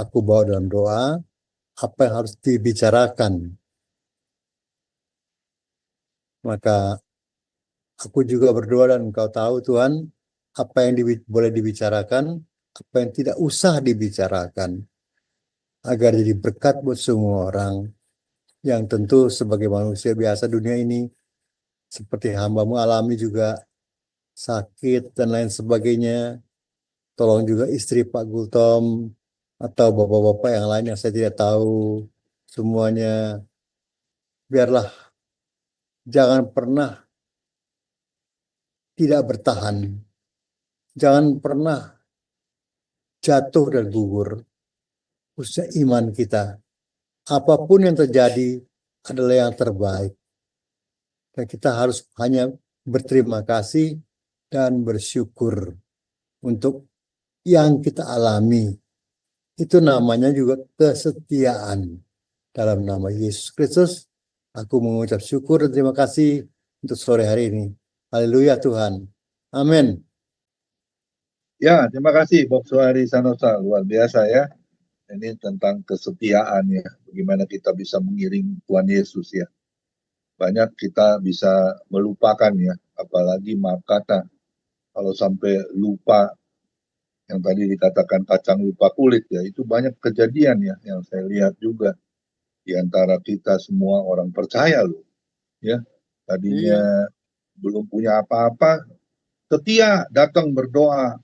aku bawa dalam doa, apa yang harus dibicarakan. Maka aku juga berdoa dan Engkau tahu Tuhan, apa yang boleh dibicarakan, apa yang tidak usah dibicarakan. Agar jadi berkat buat semua orang. Yang tentu sebagai manusia biasa dunia ini, seperti hamba-Mu alami juga sakit dan lain sebagainya. Tolong juga istri Pak Gultom atau bapak-bapak yang lain yang saya tidak tahu. Semuanya biarlah jangan pernah tidak bertahan. Jangan pernah jatuh dan gugur. Khususnya iman kita. Apapun yang terjadi adalah yang terbaik. Dan kita harus hanya berterima kasih dan bersyukur untuk yang kita alami. Itu namanya juga kesetiaan. Dalam nama Yesus Kristus, aku mengucap syukur dan terima kasih untuk sore hari ini. Haleluya Tuhan. Amin. Ya, terima kasih Boksu Hari Sanosa. Luar biasa ya. Ini tentang kesetiaan ya. Bagaimana kita bisa mengiring Tuhan Yesus ya. Banyak kita bisa melupakan ya. Apalagi maaf kata. Kalau sampai lupa yang tadi dikatakan kacang lupa kulit ya. Itu banyak kejadian ya yang saya lihat juga. Di antara kita semua orang percaya loh. Ya, Iya. tadinya belum punya apa-apa, setia datang berdoa,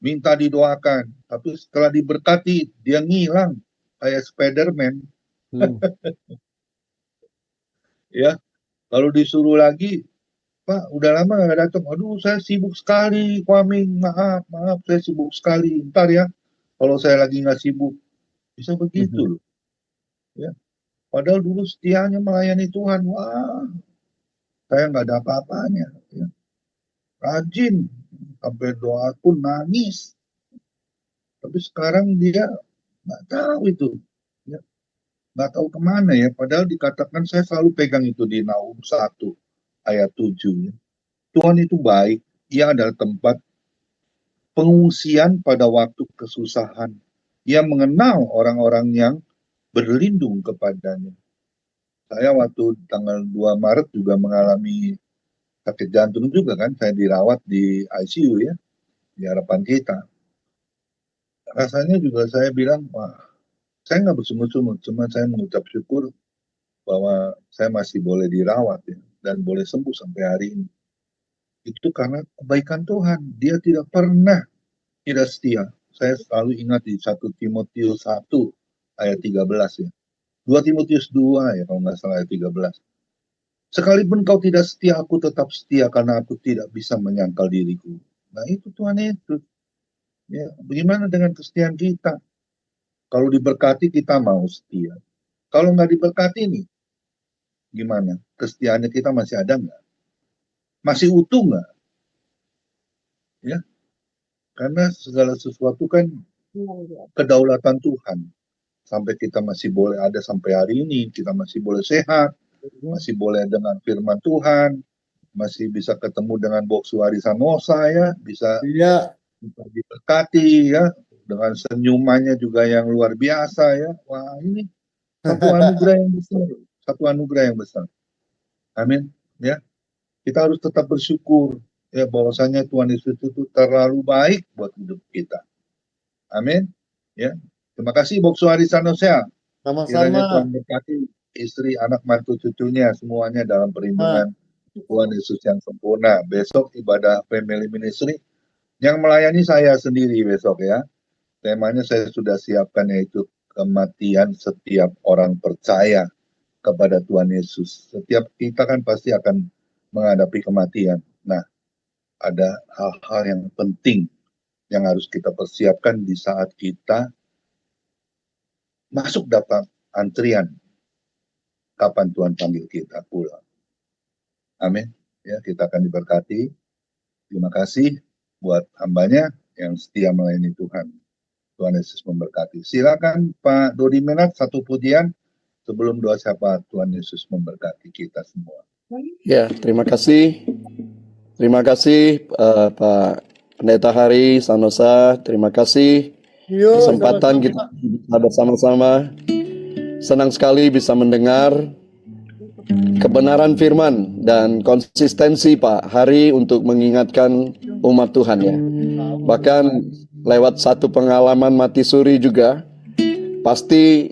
minta didoakan. Tapi setelah diberkati, dia ngilang kayak Spiderman, Hmm. ya. Kalau disuruh lagi, Pak, udah lama nggak datang. Aduh, saya sibuk sekali, Kwame. Maaf, saya sibuk sekali. Ntar ya, kalau saya lagi nggak sibuk. Bisa begitu loh. Ya. Padahal dulu setianya melayani Tuhan. Wah, saya nggak ada apa-apanya. Ya. Rajin, sampai doa pun nangis. Tapi sekarang dia nggak tahu itu. Ya. Nggak tahu kemana ya. Padahal dikatakan saya selalu pegang itu di Nahum 1 ayat 7. Ya. Tuhan itu baik. Ia adalah tempat pengungsian pada waktu kesusahan. Ia mengenal orang-orang yang berlindung kepadanya. Saya waktu tanggal 2 Maret juga mengalami sakit jantung juga kan. Saya dirawat di ICU ya, di Harapan Kita. Rasanya juga saya bilang, wah, saya nggak bersungut-sungut, cuma saya mengucap syukur bahwa saya masih boleh dirawat ya, dan boleh sembuh sampai hari ini. Itu karena kebaikan Tuhan. Dia tidak pernah tidak setia. Saya selalu ingat di 1 Timotius 1 ayat 13 ya. 2 Timotius 2 ya kalau nggak salah ayat 13. Sekalipun kau tidak setia, aku tetap setia karena aku tidak bisa menyangkal diriku. Nah itu Tuhan Yesus. Ya, bagaimana dengan kesetiaan kita? Kalau diberkati kita mau setia. Kalau nggak diberkati nih, gimana? Kesetiaannya kita masih ada nggak? Masih utuh nggak? Ya, karena segala sesuatu kan kedaulatan Tuhan. Sampai kita masih boleh ada sampai hari ini, kita masih boleh sehat, masih boleh dengan firman Tuhan, masih bisa ketemu dengan Boksu Arisamosa ya, bisa Iya. diberkati ya, dengan senyumannya juga yang luar biasa ya. Wah ini satu anugerah yang besar, satu anugerah yang besar. Amin. Ya, kita harus tetap bersyukur ya bahwasanya Tuhan Yesus itu terlalu baik buat hidup kita. Amin. Ya, terima kasih Boksu Arisamosa. Kiranya Sama-sama. Tuhan berkati istri, anak, mantu, cucunya semuanya dalam perlindungan Tuhan Yesus yang sempurna. Besok ibadah family ministry yang melayani saya sendiri besok ya. Temanya saya sudah siapkan yaitu kematian setiap orang percaya kepada Tuhan Yesus. Setiap kita kan pasti akan menghadapi kematian. Nah, ada hal-hal yang penting yang harus kita persiapkan di saat kita masuk dalam antrian kapan Tuhan panggil kita pulang. Amin. Ya, kita akan diberkati. Terima kasih buat hambanya yang setia melayani Tuhan. Tuhan Yesus memberkati. Silakan Pak Dodi Menat satu pujian sebelum doa syafaat. Tuhan Yesus memberkati kita semua. Ya, terima kasih. Terima kasih Pak Pendeta Hari Sanosa. Terima kasih Yo, kesempatan sama-sama. kita bersama-sama. Senang sekali bisa mendengar kebenaran firman dan konsistensi Pak Hari untuk mengingatkan umat Tuhan ya. Bahkan lewat satu pengalaman mati suri juga, pasti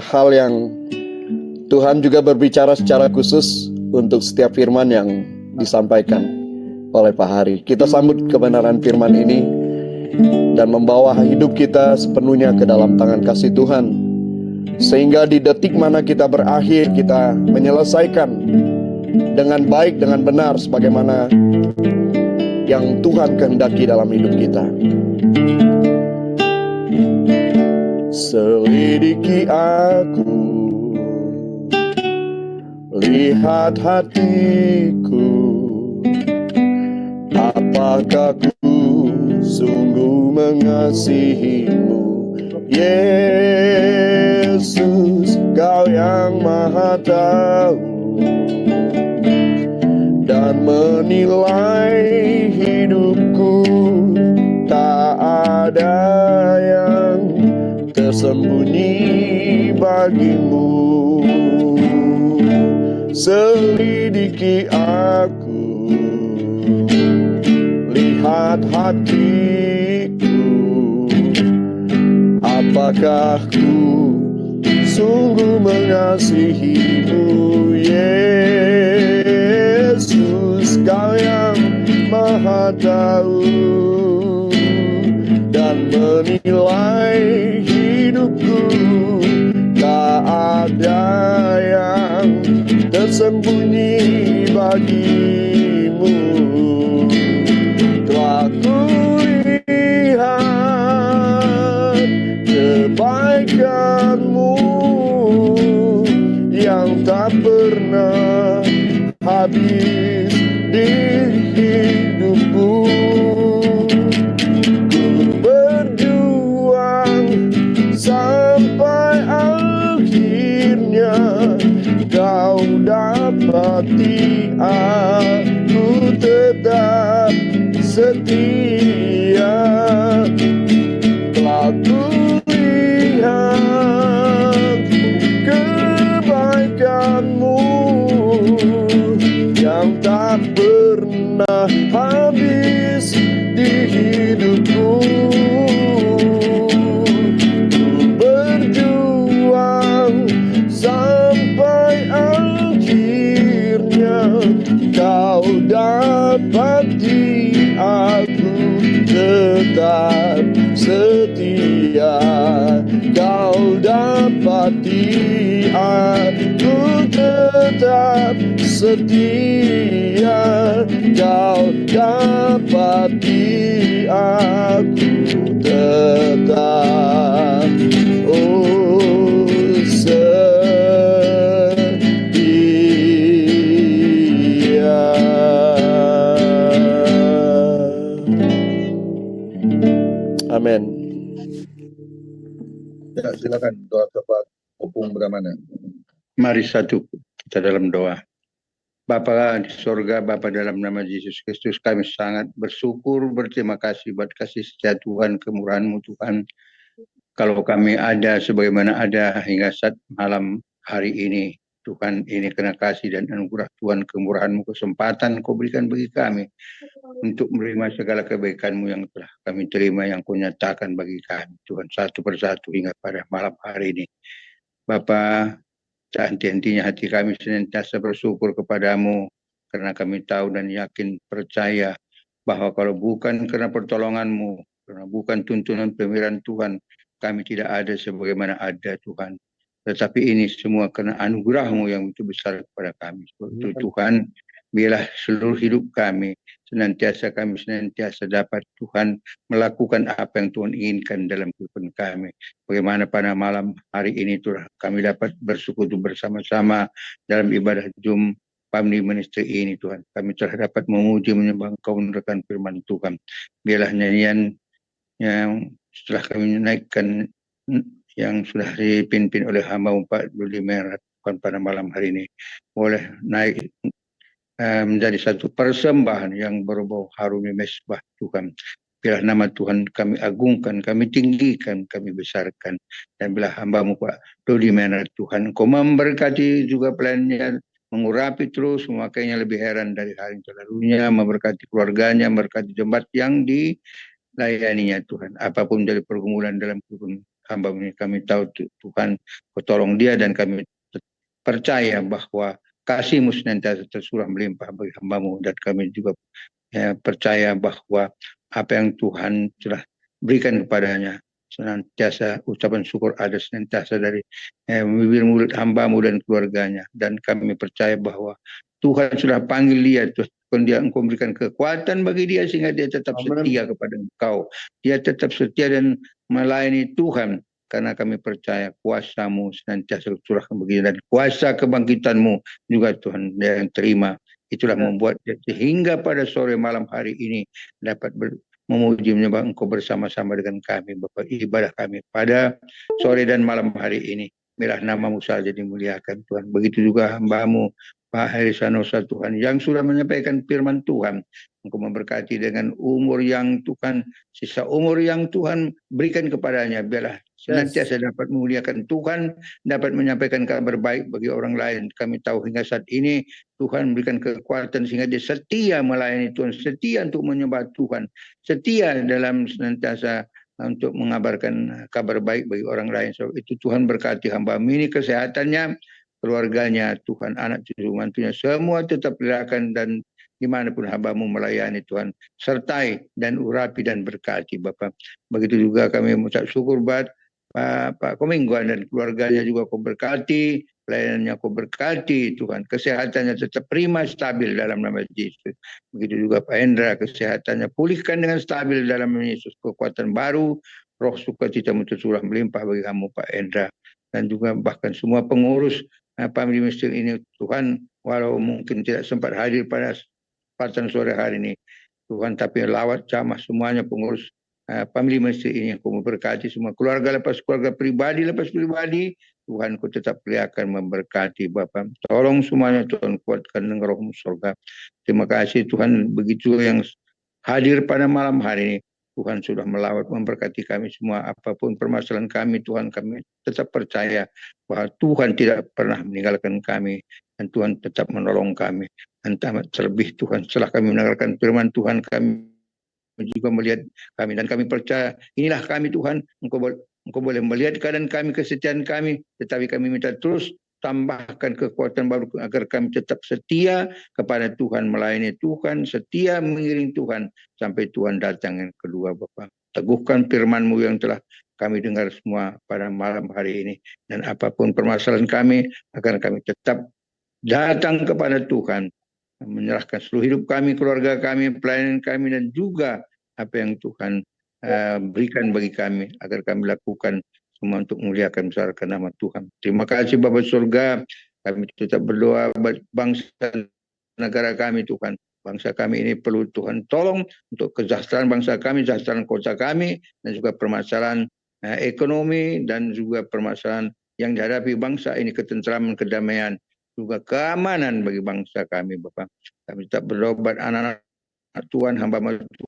hal yang Tuhan juga berbicara secara khusus untuk setiap firman yang disampaikan oleh Pak Hari. Kita sambut kebenaran firman ini dan membawa hidup kita sepenuhnya ke dalam tangan kasih Tuhan. Sehingga di detik mana kita berakhir, kita menyelesaikan dengan baik, dengan benar, sebagaimana yang Tuhan kehendaki dalam hidup kita. Selidiki aku, lihat hatiku, apakah ku sungguh mengasihimu, Yesus, Kau yang Maha Tahu dan menilai hidupku, tak ada yang tersembunyi bagimu. Selidiki aku, lihat hatiku, apakah ku sungguh mengasihimu, Yesus. Kau yang maha tahu dan menilai hidupku. Tak ada yang tersembunyi bagimu. Telah kulihat kebaikanmu yang tak pernah habis di hidupku. Ku berjuang sampai akhirnya kau dapati aku tetap setia. Telah kulihat kebaikanmu yang tak pernah habis di hidupku. Ku berjuang sampai akhirnya kau dapati aku tetap setia. Kau dapati aku tetap setia. Kau dapati aku tetap setia. Amin. Ya, silakan doa Bapak Opung Bramana. Mari satu kita dalam doa. Bapa di surga, Bapa dalam nama Yesus Kristus, kami sangat bersyukur, berterima kasih buat kasih setia Tuhan, kemurahan-Mu Tuhan. Kalau kami ada sebagaimana ada hingga saat malam hari ini, Tuhan, ini kena kasih dan anugerah Tuhan, kemurahan-Mu, kesempatan Kau berikan bagi kami untuk menerima segala kebaikan-Mu yang telah kami terima, yang Kau nyatakan bagi kami, Tuhan, satu persatu hingga pada malam hari ini. Bapa, henti-hentinya hati kami senantiasa bersyukur kepadamu, karena kami tahu dan yakin percaya bahwa kalau bukan karena pertolongan-Mu, karena bukan tuntunan pemeliharaan Tuhan, kami tidak ada sebagaimana ada Tuhan. Tetapi ini semua karena anugerah-Mu yang begitu besar kepada kami. Sebab itu Tuhan, biarlah seluruh hidup kami senantiasa dapat Tuhan melakukan apa yang Tuhan inginkan dalam kehidupan kami. Bagaimana pada malam hari ini Tuhan kami dapat bersekutu bersama-sama dalam ibadah Zoom Family Ministry ini Tuhan. Kami telah dapat memuji menyembah Engkau menerangkan firman Tuhan. Biarlah nyanyian yang setelah kami naikkan yang sudah dipimpin oleh hamba Pak Duli Merah Tuhan pada malam hari ini boleh naik menjadi satu persembahan yang berbau harum mesbah Tuhan. Biarlah nama Tuhan kami agungkan, kami tinggikan, kami besarkan. Dan bila hamba-Mu Pak Duli Merah Tuhan, Kau memberkati juga pelayannya, mengurapi terus, memakainya lebih heran dari hari terlalunya, memberkati keluarganya, memberkati jemaat yang dilayaninya Tuhan. Apapun dari pergumulan dalam kehidupan hamba-Mu ini, kami tahu Tuhan Kau tolong dia, dan kami percaya bahwa kasih-Mu senantiasa tercurah melimpah bagi hamba-Mu, dan kami juga percaya bahwa apa yang Tuhan telah berikan kepadanya senantiasa ucapan syukur ada senantiasa dari bibir mulut hamba-Mu dan keluarganya, dan kami percaya bahwa Tuhan sudah panggil dia, Tuhan dia Engkau berikan kekuatan bagi dia sehingga dia tetap setia kepada Engkau, dia tetap setia dan melayani Tuhan. Karena kami percaya kuasa-Mu senantiasa curahkan begini, dan kuasa kebangkitan-Mu juga Tuhan yang terima. Itulah membuat sehingga pada sore malam hari ini dapat memuji menyembah Engkau bersama-sama dengan kami, Bapa. Ibadah kami pada sore dan malam hari ini, biarlah nama-Mu saja dimuliakan Tuhan. Begitu juga hamba-Mu Pak Heri Sanosa Tuhan, yang sudah menyampaikan firman Tuhan. Engkau memberkati dengan umur yang Tuhan, sisa umur yang Tuhan berikan kepadanya. Biarlah senantiasa dapat memuliakan Tuhan, dapat menyampaikan kabar baik bagi orang lain. Kami tahu hingga saat ini Tuhan memberikan kekuatan sehingga dia setia melayani Tuhan, setia untuk menyembah Tuhan, setia dalam senantiasa untuk mengabarkan kabar baik bagi orang lain. Sebab itu Tuhan berkati hamba-Mu ini, kesehatannya, keluarganya, Tuhan, anak cucu mantunya, semua tetap dilakukan dan dimanapun hamba-Mu melayani Tuhan. Sertai dan urapi dan berkati Bapa. Begitu juga kami mengucap syukur buat Pak Komingguan dan keluarganya juga Kau berkati, pelayanannya Kau berkati Tuhan. Kesehatannya tetap prima, stabil dalam nama Yesus. Begitu juga Pak Hendra, kesehatannya pulihkan dengan stabil dalam nama Yesus. Kekuatan baru, roh sukacita-Mu tercurah melimpah bagi kamu Pak Hendra. Dan juga bahkan semua pengurus family masjid ini Tuhan, walau mungkin tidak sempat hadir pada kesempatan sore hari ini Tuhan, tapi lawat jamah semuanya pengurus family masjid ini Kau memberkati semua keluarga lepas keluarga, pribadi lepas pribadi Tuhan. Kau tetap akan memberkati Bapa. Tolong semuanya Tuhan, kuatkan dengan roh-Mu surga. Terima kasih Tuhan, begitu yang hadir pada malam hari ini Tuhan sudah melawat memberkati kami semua. Apapun permasalahan kami Tuhan, kami tetap percaya bahwa Tuhan tidak pernah meninggalkan kami dan Tuhan tetap menolong kami. Dan terlebih Tuhan, setelah kami mendengarkan firman Tuhan, kami juga melihat kami dan kami percaya inilah kami Tuhan. Engkau boleh melihat keadaan kami, kesetiaan kami, tetapi kami minta terus tambahkan kekuatan baru agar kami tetap setia kepada Tuhan, melayani Tuhan, setia mengiring Tuhan sampai Tuhan datang yang kedua Bapa. Teguhkan firman-Mu yang telah kami dengar semua pada malam hari ini, dan apapun permasalahan kami akan kami tetap datang kepada Tuhan, menyerahkan seluruh hidup kami, keluarga kami, pelayanan kami, dan juga apa yang Tuhan berikan bagi kami agar kami lakukan semua untuk memuliakan besarkan nama Tuhan. Terima kasih Bapa surga. Kami tetap berdoa buat bangsa negara kami Tuhan. Bangsa kami ini perlu Tuhan tolong untuk kesejahteraan bangsa kami, kesejahteraan kota kami, dan juga permasalahan ekonomi, dan juga permasalahan yang dihadapi bangsa ini, ketentraman, kedamaian, juga keamanan bagi bangsa kami Bapak. Kami tetap berdoa buat anak-anak Tuhan, hamba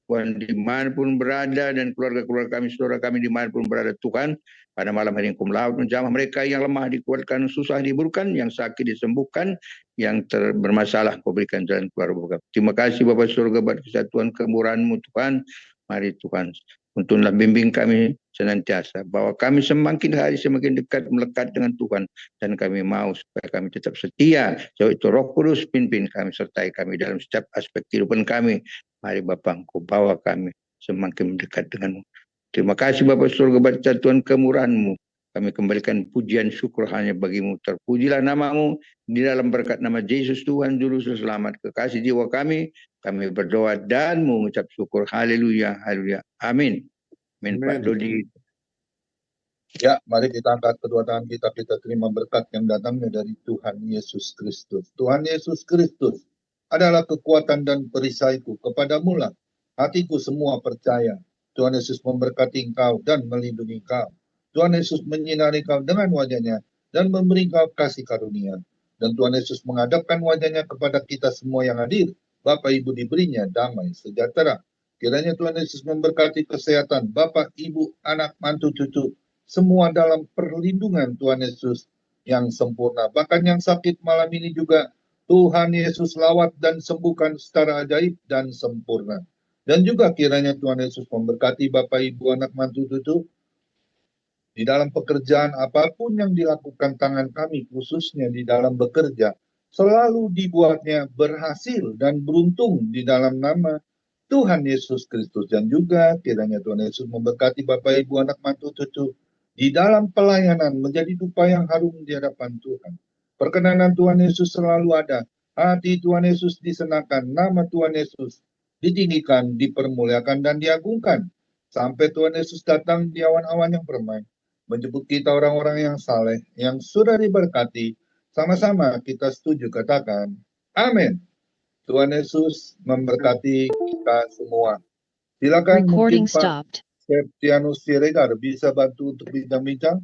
Tuhan dimanapun berada, dan keluarga-keluarga kami, saudara kami dimanapun berada Tuhan. Pada malam hari ini Kau melawat menjamah mereka yang lemah dikuatkan, susah dihiburkan, yang sakit disembuhkan, yang bermasalah Kau berikan jalan keluar Bapak. Terima kasih Bapa surga buat kesatuan kemurahan-Mu Tuhan. Mari Tuhan, tuntunlah bimbing kami senantiasa, bahwa kami semakin hari semakin dekat melekat dengan Tuhan, dan kami mau supaya kami tetap setia. Jauh itu Roh Kudus pimpin kami, sertai kami dalam setiap aspek kehidupan kami. Mari Bapa, Engkau bawa kami semakin mendekat dengan-Mu. Terima kasih Bapa surga buat kesatuan kemurahan-Mu. Kami kembalikan pujian syukur hanya bagi-Mu. Terpujilah nama-Mu di dalam berkat nama Yesus Tuhan Juru Selamat, kekasih jiwa kami. Kami berdoa dan mengucap syukur. Haleluya, haleluya. Amin. Amin. Pak Dodi. Ya, mari kita angkat kedua tangan kita terima berkat yang datangnya dari Tuhan Yesus Kristus. Tuhan Yesus Kristus adalah kekuatan dan perisaiku. Kepadamu lah hatiku semua percaya. Tuhan Yesus memberkati engkau dan melindungi engkau. Tuhan Yesus menyinari engkau dengan wajah-Nya dan memberi engkau kasih karunia. Dan Tuhan Yesus menghadapkan wajah-Nya kepada kita semua yang hadir. Bapak Ibu diberinya damai sejahtera. Kiranya Tuhan Yesus memberkati kesehatan Bapak, Ibu, anak, mantu, cucu, semua dalam perlindungan Tuhan Yesus yang sempurna. Bahkan yang sakit malam ini juga Tuhan Yesus lawat dan sembuhkan secara ajaib dan sempurna. Dan juga kiranya Tuhan Yesus memberkati Bapak, Ibu, anak, mantu, cucu di dalam pekerjaan apapun yang dilakukan tangan kami, khususnya di dalam bekerja, selalu dibuatnya berhasil dan beruntung di dalam nama Tuhan Yesus Kristus. Dan juga kiranya Tuhan Yesus memberkati Bapak, Ibu, anak, mantu, cucu di dalam pelayanan menjadi dupa yang harum di hadapan Tuhan. Perkenanan Tuhan Yesus selalu ada. Hati Tuhan Yesus disenangkan, nama Tuhan Yesus ditinggikan, dipermuliakan, dan diagungkan. Sampai Tuhan Yesus datang di awan-awan yang permai, menjemput kita orang-orang yang saleh, yang sudah diberkati. Sama-sama kita setuju katakan, amin. Tuhan Yesus memberkati kita semua. Silakan mungkin Pak Septianus Siregar bisa bantu untuk bincang-bincang.